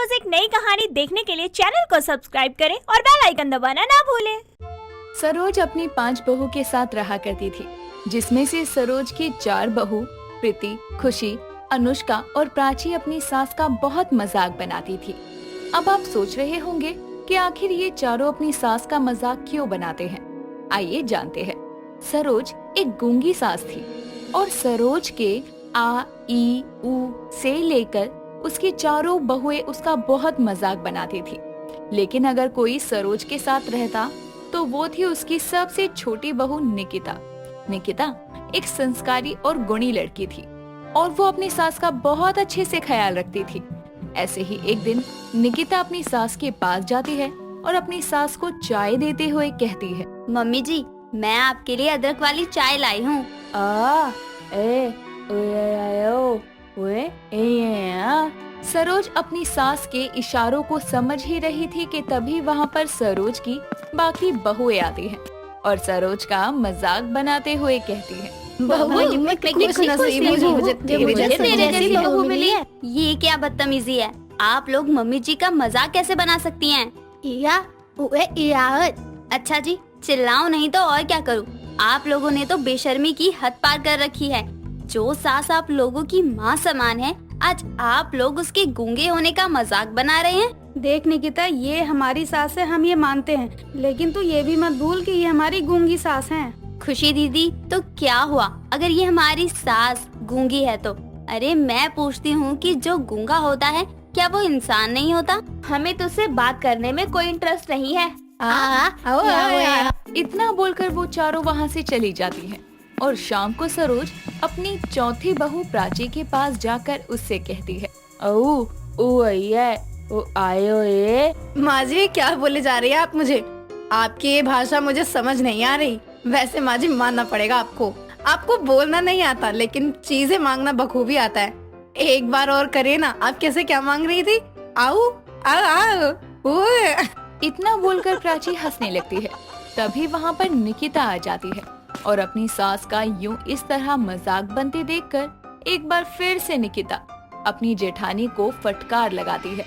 रोज एक नई कहानी देखने के लिए चैनल को सब्सक्राइब करें और बेल आइकन दबाना ना भूलें। सरोज अपनी 5 बहू के साथ रहा करती थी, जिसमें से सरोज की 4 बहू प्रीति, खुशी, अनुष्का और प्राची अपनी सास का बहुत मजाक बनाती थी। अब आप सोच रहे होंगे कि आखिर ये चारों अपनी सास का मजाक क्यों बनाते हैं। आइए जानते हैं। सरोज एक गूंगी सास थी और सरोज के आ, ई, उ से लेकर उसकी चारों बहुएं उसका बहुत मजाक बनाती थी। लेकिन अगर कोई सरोज के साथ रहता तो वो थी उसकी सबसे छोटी बहू निकिता। निकिता एक संस्कारी और गुणी लड़की थी और वो अपनी सास का बहुत अच्छे से ख्याल रखती थी। ऐसे ही एक दिन निकिता अपनी सास के पास जाती है और अपनी सास को चाय देते हुए कहती है, मम्मी जी, मैं आपके लिए अदरक वाली चाय लाई हूँ। सरोज अपनी सास के इशारों को समझ ही रही थी कि तभी वहाँ पर सरोज की बाकी बहुएं आती हैं और सरोज का मजाक बनाते हुए कहती है, बहू मिली है। ये क्या बदतमीजी है। आप लोग मम्मी जी का मजाक कैसे बना सकती हैं? अच्छा जी, चिल्लाओ नहीं तो और क्या करूँ। आप लोगों ने तो बेशर्मी की हद पार कर रखी है। जो सास आप लोगों की माँ समान है, आज आप लोग उसके गूंगे होने का मजाक बना रहे हैं। देख निकिता, ये हमारी सास है, हम ये मानते हैं, लेकिन तू ये भी मत भूल कि ये हमारी गूंगी सास हैं। खुशी दीदी, तो क्या हुआ अगर ये हमारी सास गूंगी है तो? अरे मैं पूछती हूँ कि जो गूंगा होता है क्या वो इंसान नहीं होता? हमें तुझसे बात करने में कोई इंटरेस्ट नहीं है। इतना बोलकर वो चारों वहाँ से चली जाती हैं और शाम को सरोज अपनी चौथी बहू प्राची के पास जाकर उससे कहती है, माँ जी, क्या बोले जा रही है आप मुझे? आपकी ये भाषा मुझे समझ नहीं आ रही। वैसे माँ जी, मानना पड़ेगा आपको बोलना नहीं आता, लेकिन चीजें मांगना बखूबी आता है। एक बार और करिए ना। आप कैसे क्या मांग रही थी? आओ आओ आओ। इतना बोलकर प्राची हंसने लगती है। तभी वहाँ पर निकिता आ जाती है और अपनी सास का यूं इस तरह मजाक बनते देखकर एक बार फिर से निकिता अपनी जेठानी को फटकार लगाती है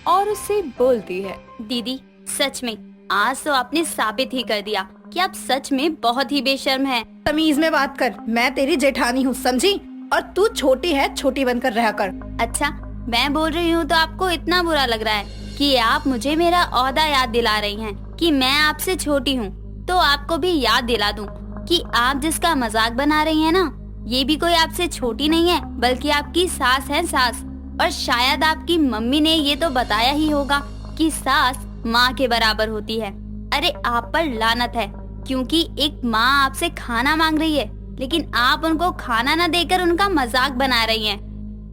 और उससे बोलती है, दीदी सच में आज तो आपने साबित ही कर दिया कि आप सच में बहुत ही बेशर्म हैं। तमीज में बात कर, मैं तेरी जेठानी हूँ, समझी? और तू छोटी है, छोटी बनकर रहा कर। अच्छा, मैं बोल रही हूँ तो आपको इतना बुरा लग रहा है कि आप मुझे मेरा ओहदा याद दिला रही हैं कि मैं आपसे छोटी हूँ। तो आपको भी याद दिला दूं कि आप जिसका मजाक बना रही हैं ना, ये भी कोई आपसे छोटी नहीं है, बल्कि आपकी सास है, सास। और शायद आपकी मम्मी ने ये तो बताया ही होगा कि सास माँ के बराबर होती है। अरे आप पर लानत है, क्योंकि एक माँ आपसे खाना मांग रही है, लेकिन आप उनको खाना न देकर उनका मजाक बना रही हैं।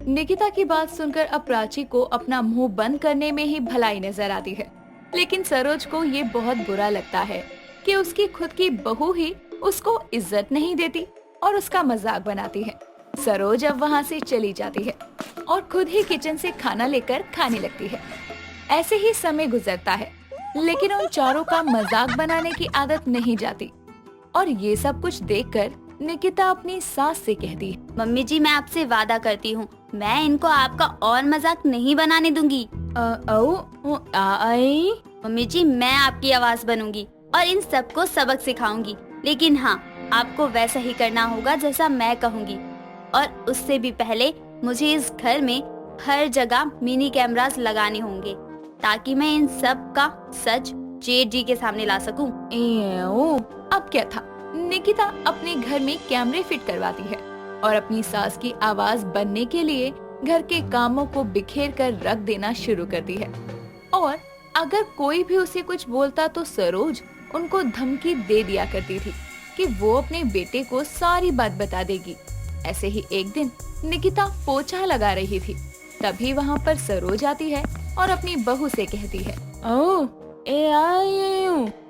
निकिता की बात सुनकर अब प्राची को अपना मुंह बंद करने में ही भलाई नजर आती है, लेकिन सरोज को ये बहुत बुरा लगता है कि उसकी खुद की बहू ही उसको इज्जत नहीं देती और उसका मजाक बनाती है। सरोज अब वहाँ से चली जाती है और खुद ही किचन से खाना लेकर खाने लगती है। ऐसे ही समय गुजरता है, लेकिन उन चारों का मजाक बनाने की आदत नहीं जाती और ये सब कुछ देखकर निकिता अपनी सास से कहती है, मम्मी जी, मैं आपसे वादा करती हूँ, मैं इनको आपका और मजाक नहीं बनाने दूंगी। मम्मी जी, मैं आपकी आवाज बनूंगी और इन सबको सबक सिखाऊंगी, लेकिन हाँ, आपको वैसा ही करना होगा जैसा मैं कहूँगी। और उससे भी पहले मुझे इस घर में हर जगह मिनी कैमरास लगाने होंगे ताकि मैं इन सब का सच जेठ जी के सामने ला सकूं। अब क्या था, निकिता अपने घर में कैमरे फिट करवाती है और अपनी सास की आवाज बनने के लिए घर के कामों को बिखेर कर रख देना शुरू करती है। और अगर कोई भी उसे कुछ बोलता तो सरोज उनको धमकी दे दिया करती थी कि वो अपने बेटे को सारी बात बता देगी। ऐसे ही एक दिन निकिता पोछा लगा रही थी, तभी वहाँ पर सरोज आती है और अपनी बहू से कहती है,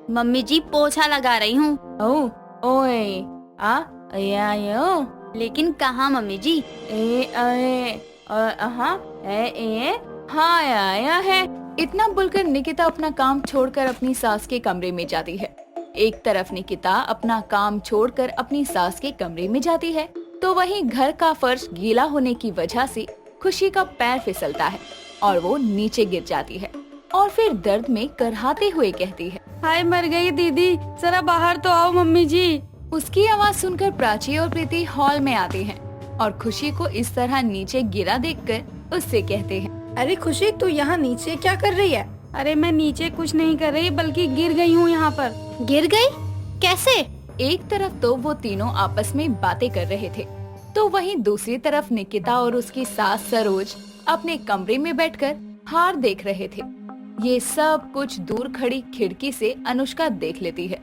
मम्मी जी, पोछा लगा रही हूँ। लेकिन कहाँ मम्मी जी? हाँ आया है। इतना बोलकर निकिता अपना काम छोड़कर अपनी सास के कमरे में जाती है। एक तरफ निकिता अपना काम छोड़कर अपनी सास के कमरे में जाती है तो वहीं घर का फर्श गीला होने की वजह से खुशी का पैर फिसलता है और वो नीचे गिर जाती है और फिर दर्द में करहाते हुए कहती है, हाय मर गई दीदी, जरा बाहर तो आओ मम्मी जी। उसकी आवाज सुनकर प्राची और प्रीति हॉल में आते हैं और खुशी को इस तरह नीचे गिरा देखकर उससे कहते हैं, अरे खुशी, तू यहाँ नीचे क्या कर रही है? अरे मैं नीचे कुछ नहीं कर रही, बल्कि गिर गई हूँ यहाँ पर। गिर गई? कैसे? एक तरफ तो वो तीनों आपस में बातें कर रहे थे, तो वहीं दूसरी तरफ निकिता और उसकी सास सरोज अपने कमरे में बैठकर हार देख रहे थे। ये सब कुछ दूर खड़ी खिड़की से अनुष्का देख लेती है।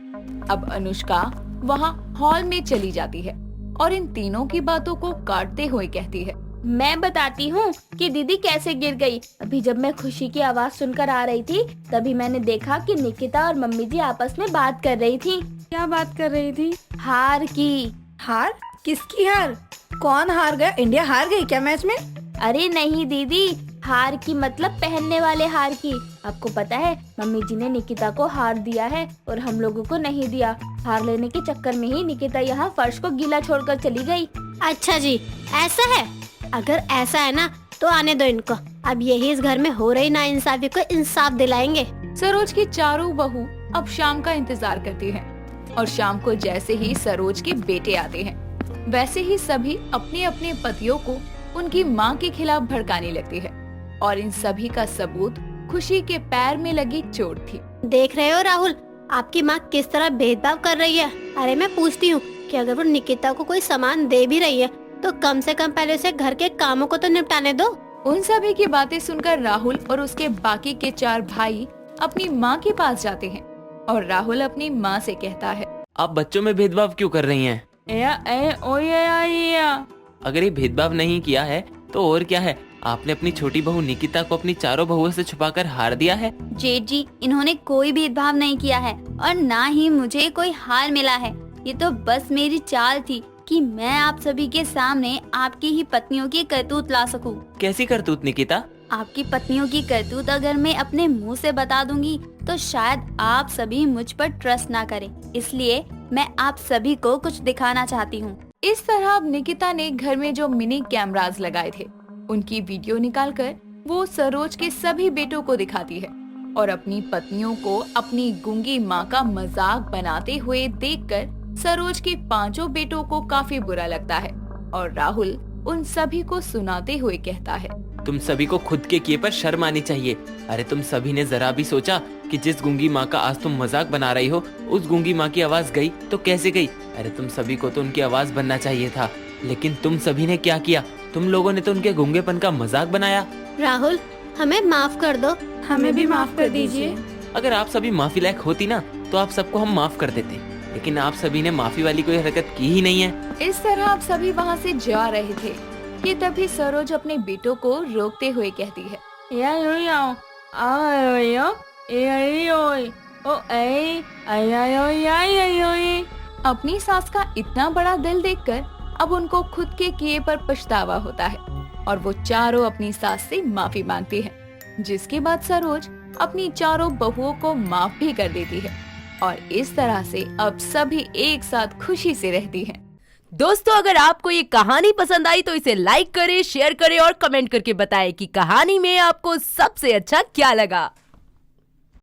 अब अनुष्का वहाँ हॉल में चली जाती है और इन तीनों की बातों को काटते हुए कहती है, मैं बताती हूँ कि दीदी कैसे गिर गई। अभी जब मैं खुशी की आवाज सुनकर आ रही थी, तभी मैंने देखा कि निकिता और मम्मी जी आपस में बात कर रही थी। क्या बात कर रही थी? हार की। हार? किसकी हार? कौन हार गया? इंडिया हार गई क्या मैच में? अरे नहीं दीदी, हार की मतलब पहनने वाले हार की। आपको पता है मम्मी जी ने निकिता को हार दिया है और हम लोगों को नहीं दिया। हार लेने के चक्कर में ही निकिता यहाँ फर्श को गीला छोड़कर चली गई। अच्छा जी, ऐसा है? अगर ऐसा है ना तो आने दो इनको। अब यही इस घर में हो रही नाइंसाफी को इंसाफ दिलाएंगे। सरोज की चारों बहू अब शाम का इंतजार करती हैं और शाम को जैसे ही सरोज के बेटे आते हैं, वैसे ही सभी अपने अपने पतियों को उनकी माँ के खिलाफ भड़काने लगती है और इन सभी का सबूत खुशी के पैर में लगी चोट थी। देख रहे हो राहुल, आपकी माँ किस तरह भेदभाव कर रही है। अरे मैं पूछती हूँ कि अगर वो निकिता को कोई सामान दे भी रही है तो कम से कम पहले उसे घर के कामों को तो निपटाने दो। उन सभी की बातें सुनकर राहुल और उसके बाकी के 4 भाई अपनी माँ के पास जाते हैं और राहुल अपनी माँ से कहता है, आप बच्चों में भेदभाव क्यों कर रही हैं? अगर ये भेदभाव नहीं किया है तो और क्या है? आपने अपनी छोटी बहू निकिता को अपनी चारों बहुओं से छुपाकर हार दिया है। जेठ जी, इन्होंने कोई भेदभाव नहीं किया है और ना ही मुझे कोई हार मिला है। ये तो बस मेरी चाल थी कि मैं आप सभी के सामने आपकी ही पत्नियों की करतूत ला सकूं। कैसी करतूत निकिता? आपकी पत्नियों की करतूत अगर मैं अपने मुंह से बता दूंगी तो शायद आप सभी मुझ पर ट्रस्ट ना करें, इसलिए मैं आप सभी को कुछ दिखाना चाहती हूँ। इस तरह अब निकिता ने घर में जो मिनी कैमरास लगाए थे उनकी वीडियो निकालकर वो सरोज के सभी बेटों को दिखाती है और अपनी पत्नियों को अपनी गूंगी माँ का मजाक बनाते हुए देखकर सरोज के 5 बेटों को काफी बुरा लगता है और राहुल उन सभी को सुनाते हुए कहता है, तुम सभी को खुद के किए पर शर्म आनी चाहिए। अरे तुम सभी ने जरा भी सोचा कि जिस गूंगी माँ का आज तुम मजाक बना रही हो उस गूंगी माँ की आवाज गई तो कैसे गई? अरे तुम सभी को तो उनकी आवाज बनना चाहिए था, लेकिन तुम सभी ने क्या किया? तुम लोगों ने तो उनके गूंगेपन का मजाक बनाया। राहुल, हमें माफ कर दो। हमें भी माफ कर दीजिए। अगर आप सभी माफी लायक होती ना तो आप सबको हम माफ कर देते, लेकिन आप सभी ने माफी वाली कोई हरकत की ही नहीं है। इस तरह आप सभी वहाँ से जा रहे थे कि तभी सरोज अपने बेटों को रोकते हुए कहती है, अपनी सास का इतना बड़ा दिल देखकर अब उनको खुद के किए पर पछतावा होता है और वो चारों अपनी सास से माफी मांगती हैं, जिसके बाद सरोज अपनी चारों बहुओं को माफ भी कर देती है और इस तरह से अब सभी एक साथ खुशी से रहती हैं। दोस्तों, अगर आपको ये कहानी पसंद आई तो इसे लाइक करें, शेयर करें और कमेंट करके बताएं कि कहानी में आपको सबसे अच्छा क्या लगा।